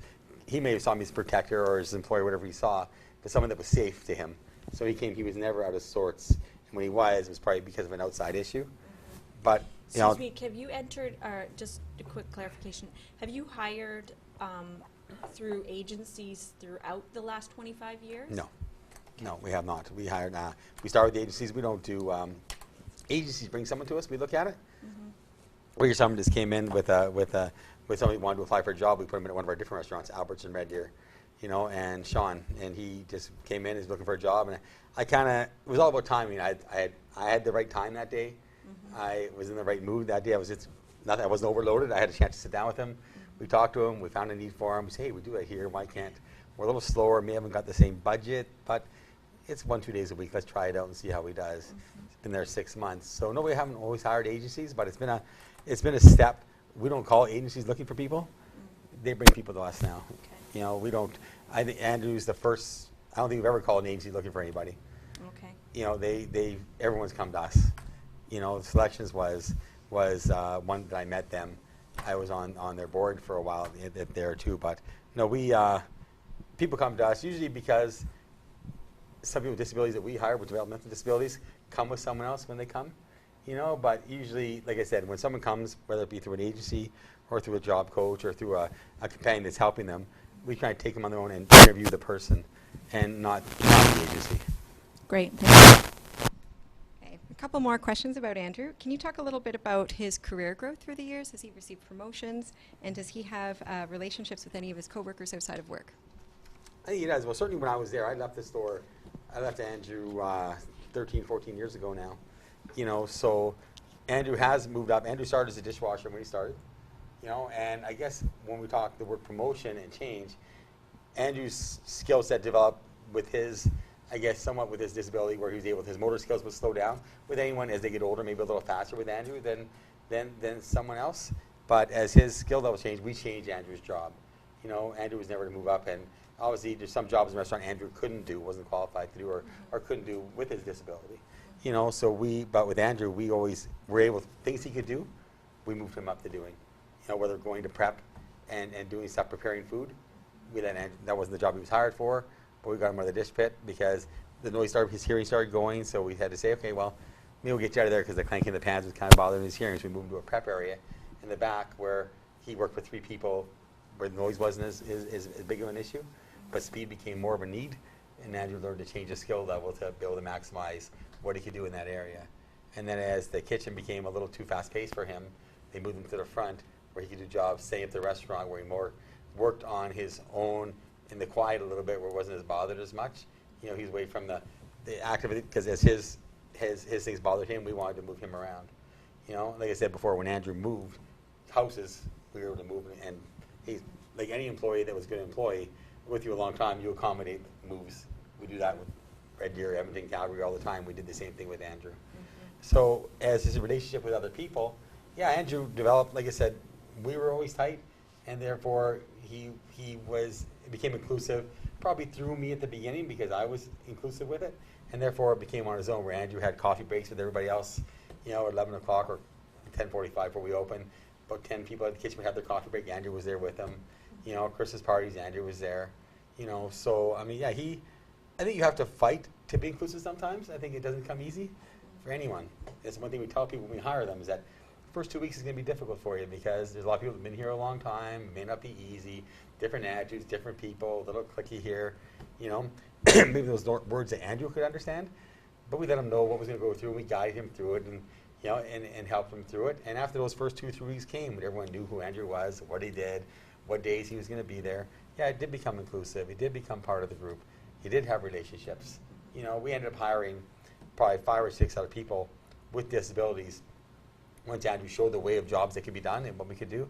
He may have saw me as protector or his employer, whatever he saw, but someone that was safe to him. So he was never out of sorts. And when he was, it was probably because of an outside issue. But Excuse me, have you entered, just a quick clarification, have you hired through agencies throughout the last 25 years? No, we have not. We hired. We start with the agencies. We don't do. Agencies bring someone to us. We look at it. Or someone just came in with somebody who wanted to apply for a job. We put him in at one of our different restaurants, Alberta and Red Deer, and Sean, and he just came in. He's looking for a job, and it was all about timing. I had the right time that day. I was in the right mood that day. I wasn't overloaded. I had a chance to sit down with him. We talked to him. We found a need for him. We said, hey, we do that here. Why can't? We're a little slower. We haven't got the same budget, but it's 1-2 days a week. Let's try it out and see how he does. He's been there 6 months. So no, we haven't always hired agencies, but it's been a step. We don't call agencies looking for people. They bring people to us now. Okay. We don't. I think Andrew's the first. I don't think we've ever called an agency looking for anybody. Okay. Everyone's come to us. Selections was one that I met them. I was on their board for a while there too. But no, people come to us usually because some people with disabilities that we hire with developmental disabilities come with someone else when they come. But usually, like I said, when someone comes, whether it be through an agency or through a job coach or through a companion that's helping them, we try to take them on their own and interview the person and not the agency. Great, thank you. Okay, a couple more questions about Andrew. Can you talk a little bit about his career growth through the years? Has he received promotions? And does he have relationships with any of his coworkers outside of work? I think he does. Well, certainly when I was there, I left the store. I left Andrew 13, 14 years ago now. So Andrew has moved up. Andrew started as a dishwasher when he started. And I guess when we talk the word promotion and change, Andrew's skill set developed with somewhat with his disability, where he was able, his motor skills would slow down with anyone as they get older, maybe a little faster with Andrew than someone else. But as his skill level changed, we changed Andrew's job. Andrew was never to move up, and obviously there's some jobs in the restaurant Andrew couldn't do, wasn't qualified to do, or couldn't do with his disability. But with Andrew, we always were able, things he could do, we moved him up to doing. Whether going to prep and doing stuff, preparing food, we let Andrew, that wasn't the job he was hired for, but we got him out of the dish pit because the noise started, his hearing started going, so we had to say, okay, well, maybe we'll get you out of there because the clanking of the pans was kind of bothering his hearing, so we moved him to a prep area in the back where he worked with 3 people, where the noise wasn't as big of an issue, but speed became more of a need, and Andrew learned to change his skill level to be able to maximize what he could do in that area. And then as the kitchen became a little too fast-paced for him, they moved him to the front where he could do jobs, say at the restaurant, where he more worked on his own in the quiet a little bit, where he wasn't as bothered as much. He's away from the activity, because as his things bothered him, we wanted to move him around. Like I said before, when Andrew moved houses, we were able to move him, and he's like any employee that was a good employee, with you a long time, you accommodate moves. We do that with Red Deer, Edmonton, Calgary all the time. We did the same thing with Andrew. So as his relationship with other people, Andrew developed, like I said, we were always tight, and therefore he became inclusive, probably through me at the beginning because I was inclusive with it, and therefore it became on his own, where Andrew had coffee breaks with everybody else, at 11 o'clock or 10:45 before we opened. About 10 people at the kitchen would have their coffee break. Andrew was there with them. Christmas parties, Andrew was there. So I mean, I think you have to fight to be inclusive sometimes. I think it doesn't come easy for anyone. It's one thing we tell people when we hire them is that first 2 weeks is going to be difficult for you because there's a lot of people that have been here a long time. It may not be easy. Different attitudes, different people, a little clicky here. Maybe those words that Andrew could understand, but we let him know what was going to go through, and we guided him through it, and and helped him through it. And after those first 2-3 weeks came, everyone knew who Andrew was, what he did, what days he was going to be there. It did become inclusive. He did become part of the group. He did have relationships. We ended up hiring probably 5 or 6 other people with disabilities. Once Andrew showed the way of jobs that could be done and what we could do,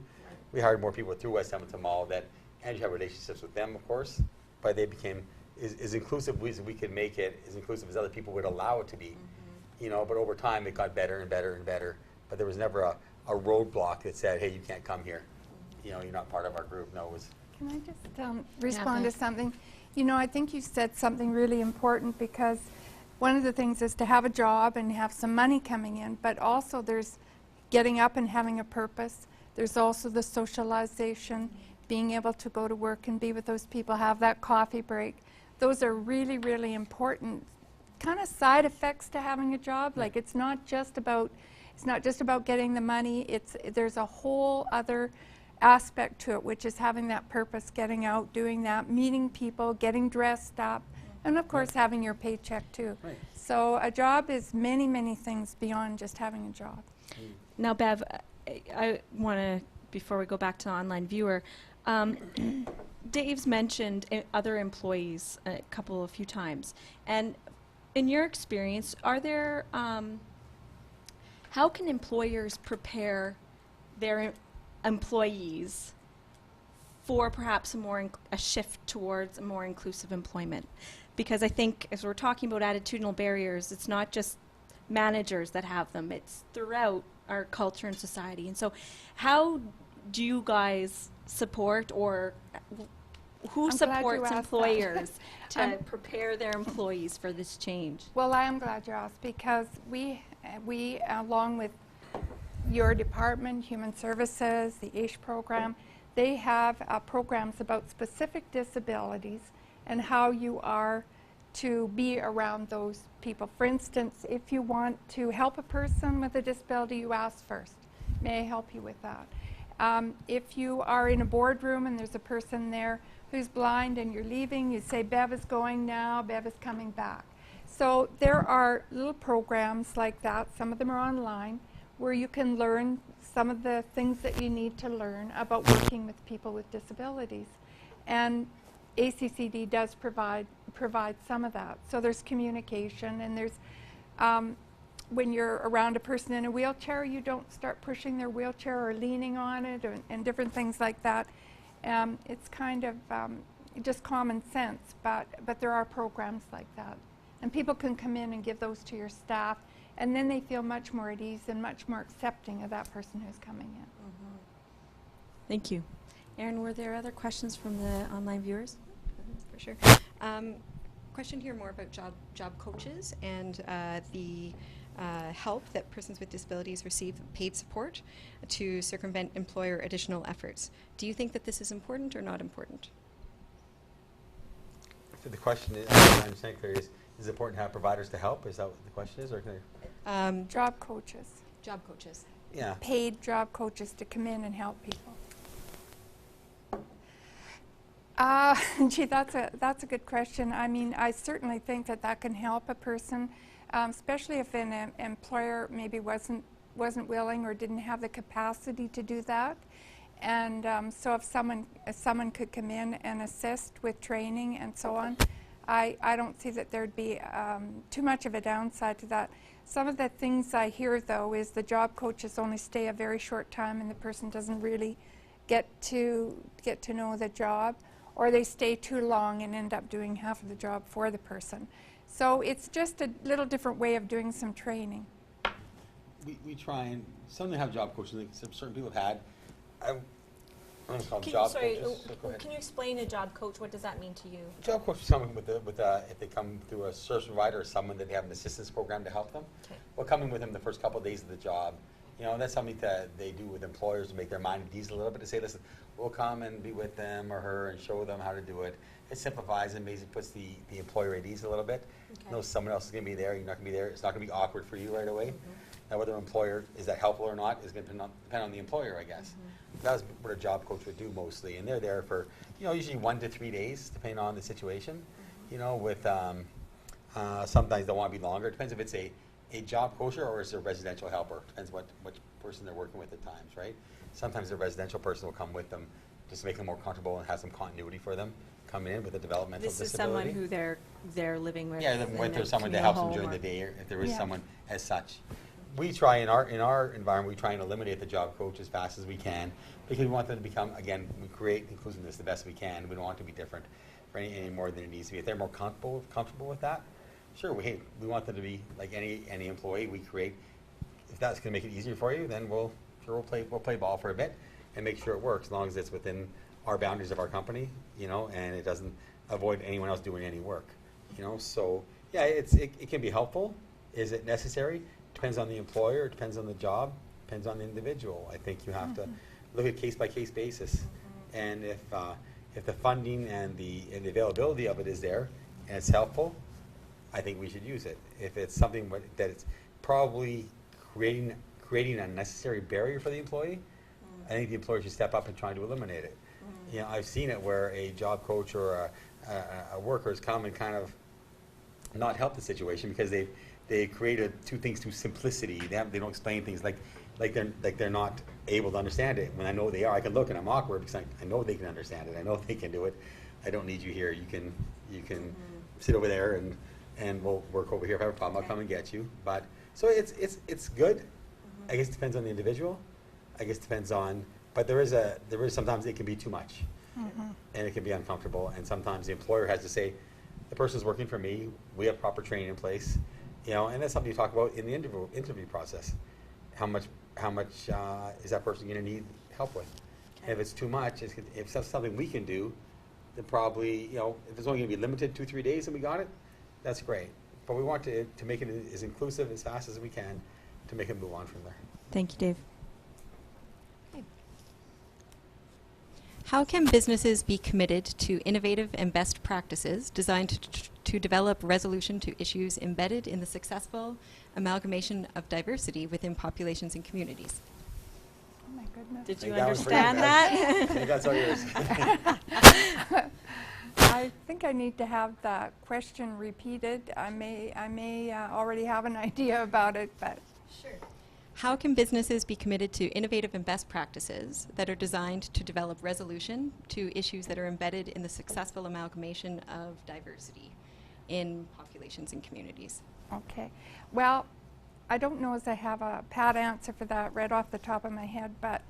we hired more people through West Edmonton Mall that Andrew had relationships with them, of course, but they became as inclusive as we could make it, as inclusive as other people would allow it to be. But over time it got better and better and better. But there was never a roadblock that said, hey, you can't come here. You're not part of our group. No, it was Can I just respond go to something? You know, I think you said something really important, because one of the things is to have a job and have some money coming in, but also there's getting up and having a purpose. There's also the socialization, being able to go to work and be with those people, have that coffee break. Those are really, really important kind of side effects to having a job. Like, it's not just about getting the money. There's a whole other aspect to it, which is having that purpose, getting out, doing that, meeting people, getting dressed up, and of course having your paycheck too. Right. So a job is many, many things beyond just having a job. Now, Bev, I want to, before we go back to the online viewer, Dave's mentioned other employees a few times. And in your experience, are there, how can employers prepare their employees for perhaps a shift towards a more inclusive employment? Because I think as we're talking about attitudinal barriers, it's not just managers that have them, it's throughout our culture and society. And so how do you guys support, or who I'm glad you supports asked employers to prepare their employees for this change? Well, I am glad you asked, because we along with your department, Human Services, the AISH program, they have programs about specific disabilities and how you are to be around those people. For instance, if you want to help a person with a disability, you ask first, may I help you with that? If you are in a boardroom and there's a person there who's blind and you're leaving, you say, Bev is going now, Bev is coming back. So there are little programs like that, some of them are online, where you can learn some of the things that you need to learn about working with people with disabilities. And ACCD does provide some of that. So there's communication, and there's when you're around a person in a wheelchair, you don't start pushing their wheelchair or leaning on it, and different things like that. It's kind of just common sense, but there are programs like that. And people can come in and give those to your staff, and then they feel much more at ease and much more accepting of that person who's coming in. Mm-hmm. Thank you. Erin, were there other questions from the online viewers? For sure. Question here more about job coaches and the help that persons with disabilities receive, paid support to circumvent employer additional efforts. Do you think that this is important or not important? So the question is, I understand clearly, is it important to have providers to help? Is that what the question is? Or can Job coaches. Job coaches. yeah. Paid job coaches to come in and help people. Gee, that's a good question. I mean, I certainly think that can help a person, especially if an employer maybe wasn't willing or didn't have the capacity to do that. And so if someone could come in and assist with training and so on, I don't see that there'd be too much of a downside to that. Some of the things I hear, though, is the job coaches only stay a very short time and the person doesn't really get to know the job, or they stay too long and end up doing half of the job for the person. So it's just a little different way of doing some training. We try, and some have job coaches, like certain people have had. I don't call them Can job sorry, coaches. So go ahead. can you explain a job coach? What does that mean to you? Job coach is someone with if they come through a service provider or someone that they have an assistance program to help them. Okay. Well, coming with them the first couple of days of the job, you know, that's something that they do with employers to make their mind at ease a little bit, to say, listen, we'll come and be with them or her and show them how to do it. It simplifies and basically puts the employer at ease a little bit. Okay. You know, someone else is going to be there, you're not going to be there. It's not going to be awkward for you right away. Mm-hmm. Now, whether an employer is that helpful or not is going to depend on the employer, I guess. Mm-hmm. That's what a job coach would do mostly, and they're there for, you know, usually 1 to 3 days, depending on the situation. Mm-hmm. You know, with sometimes they want to be longer. It depends if it's a job coach or is it a residential helper. Depends what person they're working with at times, right? Sometimes a residential person will come with them just to make them more comfortable and have some continuity for them coming in with a developmental This is disability. someone who they're living with. Yeah, living with or someone that helps them during the day, or if there is Yeah. someone as such. We try in our environment, we try and eliminate the job coach as fast as we can, because we want them to become, again, we create inclusiveness the best we can. We don't want it to be different for any more than it needs to be. If they're more comfortable with that, sure, we want them to be like any employee we create. If that's going to make it easier for you, then we'll play ball for a bit and make sure it works, as long as it's within our boundaries of our company, and it doesn't avoid anyone else doing any work, So yeah, it can be helpful. Is it necessary? Depends on the employer. It depends on the job. Depends on the individual. I think you have to look at case by case basis, and if the funding and the availability of it is there and it's helpful, I think we should use it. If it's something that it's probably creating an unnecessary barrier for the employee, I think the employer should step up and try to eliminate it. I've seen it where a job coach or a worker has come and kind of not help the situation because they created two things through simplicity. They don't explain things like they're not able to understand it. When I know they are, I can look and I'm awkward because I know they can understand it. I know they can do it. I don't need you here. You can sit over there and we'll work over here. If I have a problem, I'll come and get you. But so it's good. I guess it depends on the individual. I guess it depends on. But there is sometimes it can be too much, and it can be uncomfortable. And sometimes the employer has to say, the person's working for me. We have proper training in place, and that's something you talk about in the interview process. How much is that person going to need help with? And if it's too much, if that's something we can do, then probably if it's only going to be limited 2-3 days and we got it, that's great. But we want to make it as inclusive as fast as we can to make it move on from there. Thank you, Dave. How can businesses be committed to innovative and best practices designed to develop resolution to issues embedded in the successful amalgamation of diversity within populations and communities? Oh my goodness. Did you That was pretty understand good. that? I think that's all yours. I think I need to have the question repeated. I may already have an idea about it, but Sure. How can businesses be committed to innovative and best practices that are designed to develop resolution to issues that are embedded in the successful amalgamation of diversity in populations and communities? okay. Well, I don't know as I have a pat answer for that right off the top of my head, but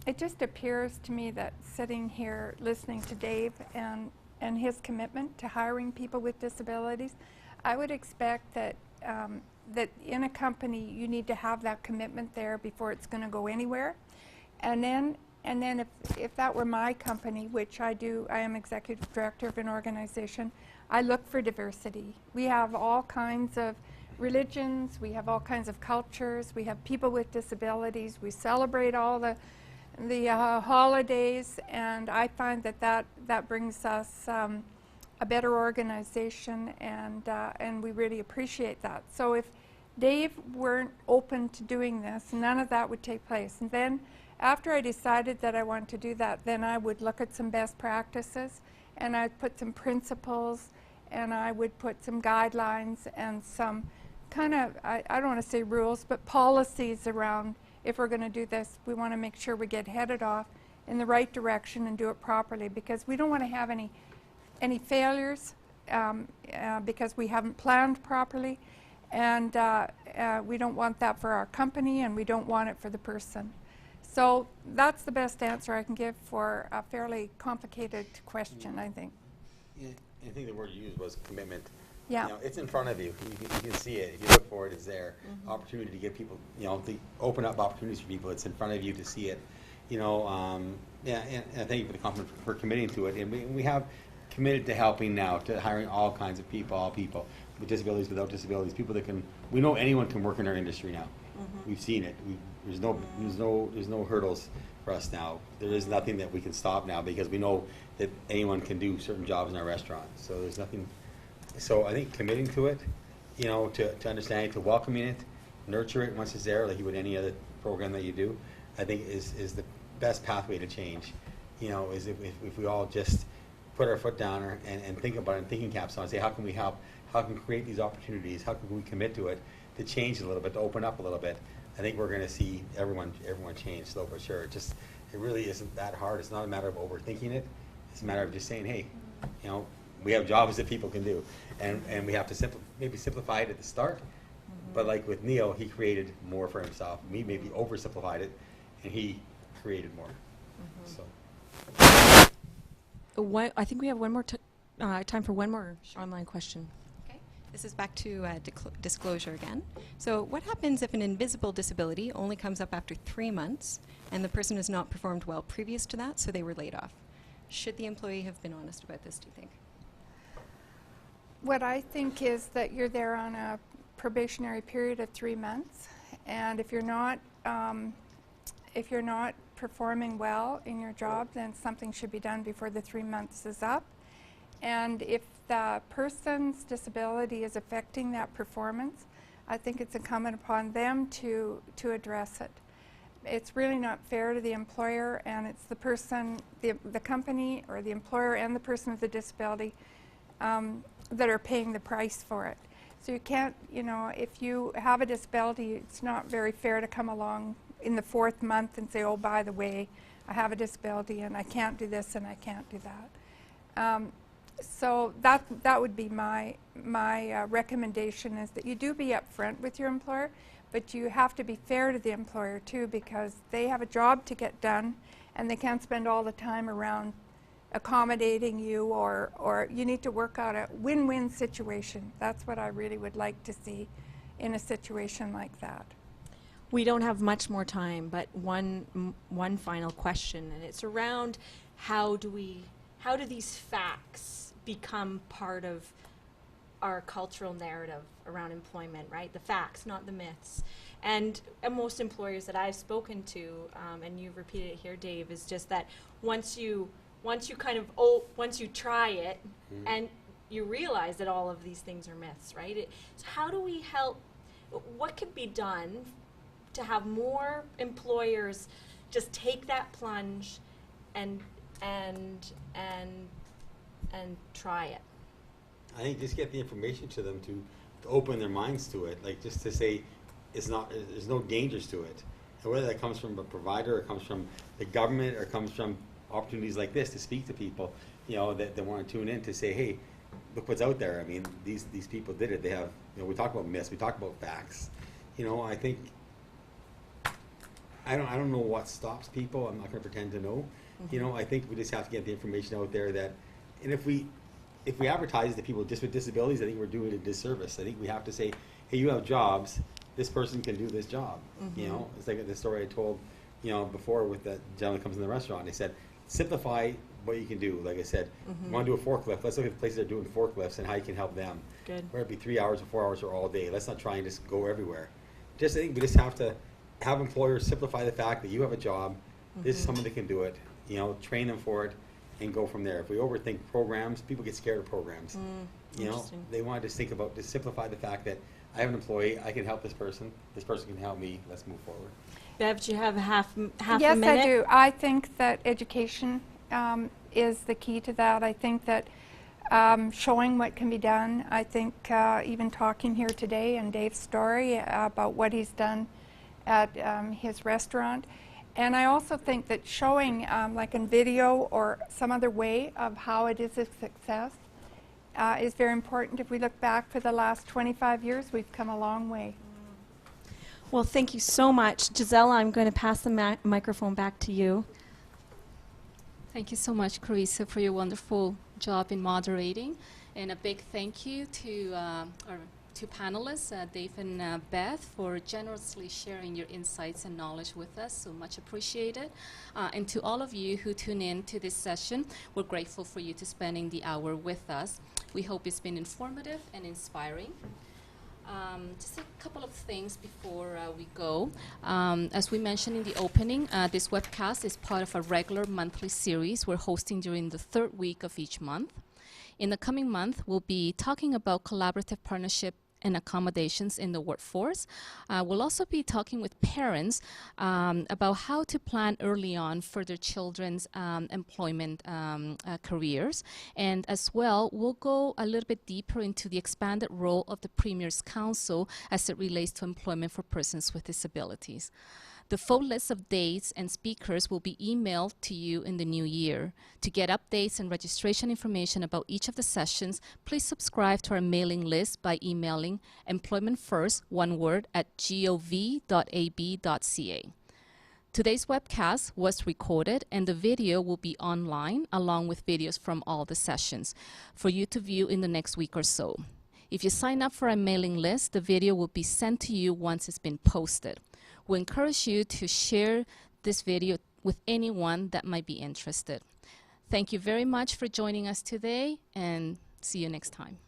it just appears to me that sitting here listening to Dave and his commitment to hiring people with disabilities, I would expect that that in a company you need to have that commitment there before it's going to go anywhere. And then if that were my company, which I do, I am executive director of an organization, I look for diversity. We have all kinds of religions, we have all kinds of cultures, we have people with disabilities, we celebrate all the holidays, and I find that brings us a better organization, and we really appreciate that. So if Dave weren't open to doing this, none of that would take place. And then after I decided that I wanted to do that, then I would look at some best practices, and I'd put some principles, and I would put some guidelines and some kind of, I don't want to say rules, but policies around if we're going to do this. We want to make sure we get headed off in the right direction and do it properly, because we don't want to have any failures because we haven't planned properly, and we don't want that for our company, and we don't want it for the person. So that's the best answer I can give for a fairly complicated question, I think. Yeah, I think the word you used was commitment. Yeah. It's in front of you. You can see it. If you look for it, it's there. Opportunity to get people, to open up opportunities for people. It's in front of you to see it. And I thank you for the compliment for committing to it. And we have committed to helping now, to hiring all kinds of people, all people with disabilities, without disabilities, people that can. We know anyone can work in our industry now. We've seen it. There's no hurdles for us now. There is nothing that we can stop now, because we know that anyone can do certain jobs in our restaurant. So there's nothing. So I think committing to it, to understanding, to welcoming it, nurture it once it's there, like you would any other program that you do, I think is the best pathway to change. Is if we all just put our foot down and think about it, and thinking caps on, and say, how can we help? How can we create these opportunities? How can we commit to it, to change a little bit, to open up a little bit? I think we're going to see everyone change slow but sure. It really isn't that hard. It's not a matter of overthinking it. It's a matter of just saying, hey, we have jobs that people can do, and we have to maybe simplify it at the start. But like with Neil, he created more for himself. We maybe oversimplified it, and he created more. So. I think we have one more time for one more online question. Okay. This is back to disclosure again. So what happens if an invisible disability only comes up after 3 months and the person has not performed well previous to that, so they were laid off? Should the employee have been honest about this, do you think? What I think is that you're there on a probationary period of 3 months, and if you're not performing well in your job, then something should be done before the 3 months is up. And if the person's disability is affecting that performance, I think it's incumbent upon them to address it. It's really not fair to the employer, and it's the person, the company or the employer and the person with the disability that are paying the price for it. So you can't, you know, if you have a disability, it's not very fair to come along in the 4th month and say, oh, by the way, I have a disability and I can't do this and I can't do that. So that would be my recommendation, is that you do be upfront with your employer, but you have to be fair to the employer too, because they have a job to get done and they can't spend all the time around accommodating you, or you need to work out a win-win situation. That's what I really would like to see in a situation like that. We don't have much more time, but one final question, and it's around how do these facts become part of our cultural narrative around employment, right? The facts, not the myths. And most employers that I've spoken to, and you've repeated it here, Dave, is just that once you try it, and you realize that all of these things are myths, right? So how do we help? What could be done to have more employers just take that plunge and try it? I think just get the information to them to open their minds to it, like just to say there's no dangers to it. And whether that comes from a provider or comes from the government or comes from opportunities like this to speak to people, you know, that want to tune in to say, hey, look what's out there. I mean, these people did it. They have, you know, we talk about myths, we talk about facts. You know, I think, I don't know what stops people. I'm not going to pretend to know. You know, I think we just have to get the information out there that, and if we advertise to people just with disabilities, I think we're doing a disservice. I think we have to say, hey, you have jobs. This person can do this job. You know, it's like the story I told, you know, before with that gentleman comes in the restaurant. They said, simplify what you can do. Like I said, you want to do a forklift. Let's look at the places that are doing forklifts and how you can help them. Good. Whether it be 3 hours or 4 hours or all day. Let's not try and just go everywhere. I think we just have to have employers simplify the fact that you have a job. This is someone that can do it. You know, train them for it and go from there. If we overthink programs, people get scared of programs. You know, they want to just think about, just simplify the fact that I have an employee, I can help this person can help me, let's move forward. Bev, do you have half a minute? Yes, I do. I think that education is the key to that. I think that showing what can be done, I think even talking here today and Dave's story about what he's done at his restaurant. And I also think that showing like in video or some other way of how it is a success is very important. If we look back for the last 25 years, we've come a long way. Well, thank you so much. Gisela, I'm going to pass the microphone back to you. Thank you so much, Carissa, for your wonderful job in moderating. And a big thank you to our two panelists, Dave and Beth, for generously sharing your insights and knowledge with us. So much appreciated. And to all of you who tune in to this session, we're grateful for you to spending the hour with us. We hope it's been informative and inspiring. Just a couple of things before we go. As we mentioned in the opening, this webcast is part of a regular monthly series we're hosting during the 3rd week of each month. In the coming month, we'll be talking about collaborative partnership and accommodations in the workforce. We'll also be talking with parents about how to plan early on for their children's employment careers. And as well, we'll go a little bit deeper into the expanded role of the Premier's Council as it relates to employment for persons with disabilities. The full list of dates and speakers will be emailed to you in the new year. To get updates and registration information about each of the sessions, please subscribe to our mailing list by emailing employmentfirst, one word, @gov.ab.ca. Today's webcast was recorded and the video will be online along with videos from all the sessions for you to view in the next week or so. If you sign up for our mailing list, the video will be sent to you once it's been posted. We encourage you to share this video with anyone that might be interested. Thank you very much for joining us today, and see you next time.